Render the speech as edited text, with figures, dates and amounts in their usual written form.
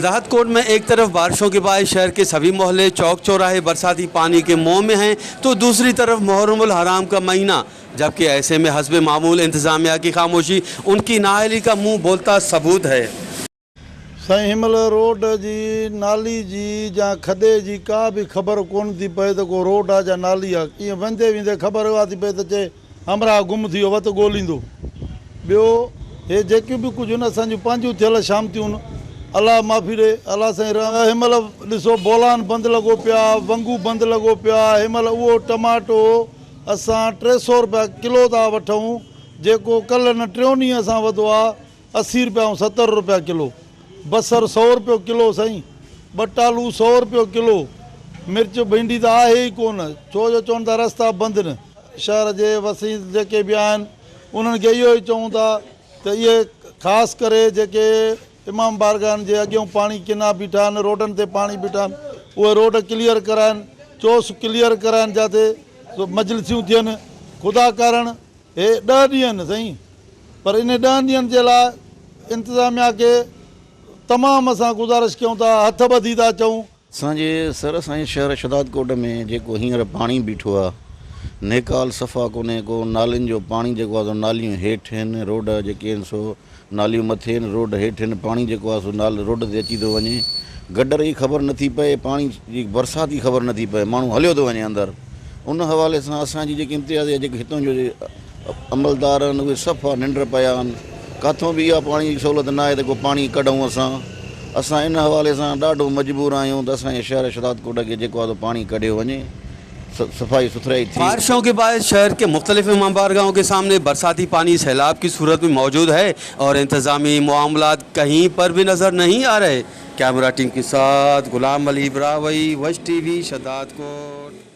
राहतकोट में एक तरफ बारिशों के बाद शहर के सभी मोहल्ले चौक चौराहे बरसाती पानी के मुंह में हैं, तो दूसरी तरफ मुहर्रमुल हराम का महीना, जबकि ऐसे में हस्बे मामूल इंतजामिया की खामोशी उनकी नाअहली का मुंह बोलता सबूत है। साईं हिमल रोड जी नाली जी या खदे जी का भी ख़बर कोन थी पए तो को रोड आ या नाली आ, ईअं वेंदे वेंदे ख़बर हुआ थी पए तो चे हमरा गुम थी वियो वत ॻोल्हींदो। ॿियो हे जेकियूं बि कुझु आहिनि असांजूं पंहिंजूं थियल शामतियूं आहिनि, अलाह माफ़ी ॾे, अलाह साईं हिनमहिल ॾिसो बोलान बंदि लॻो पिया, वंगू बंदि लॻो पिया। हिनमहिल उहो टमाटो असां 300 रुपया किलो था वठूं, जेको कल्ह न 3 ॾींहं असां वधो आहे 80 रुपया ऐं 70 रुपया किलो। बसर 100 रुपयो किलो साईं, बटालू 100 रुपयो किलो, मिर्च भिंडी त आहे ई कोन, छो जो चवनि था रस्ता बंदि न। शहर जे वसी जेके बि आहिनि उन्हनि खे इहो ई चऊं था त इहे ख़ासि करे जेके इमाम बारगाहनि जे अॻियां पाणी किना बीठा आहिनि, रोडनि ते पाणी बीठा आहिनि, उहे रोड क्लियर कराइनि, चोस क्लियर कराइनि, जिते मजलिसियूं थियनि। ख़ुदा कारण हे 10 ॾींहं आहिनि साईं, पर इन 10 ॾींहंनि जे लाइ इंतिज़ामिया खे तमामु असां गुज़ारिश कयूं था, हथ ॿधी था चऊं। असांजे सर साईं शहर शहदादकोट में जेको हींअर पाणी बीठो आहे, नेकाल सफ़ा कोन्हे को, नालियुनि जो पाणी जेको आहे सो नालियूं हेठि आहिनि, रोड जेके आहिनि सो नालियूं मथे आहिनि, रोड हेठि आहिनि, पाणी जेको आहे सो रोड ते अची थो वञे, गडर जी ख़बर नथी पए, पाणी जी बरसाति जी ख़बर नथी पए, माण्हू हलियो थो वञे अंदरि। उन हवाले सां असांजी जेकी इम्तियाज़ जेके हितां जो अमलदार आहिनि उहे सफ़ा निंड पिया आहिनि, किथां बि इहा पाणी जी सहूलियत न आहे त को पाणी कढूं। असां इन हवाले सां ॾाढो मजबूर आहियूं त असांजे शहर शहदादकोट खे जेको आहे पाणी कढियो वञे, सफाई सुथराई थी। बारिशों के बाद शहर के मुख्तलिफ इमाम बारगाहों के सामने बरसाती पानी सैलाब की सूरत में मौजूद है और इंतजामी मामलात कहीं पर भी नज़र नहीं आ रहे। कैमरा टीम के साथ गुलाम अली ब्रावई, वश टीवी, शहदादकोट।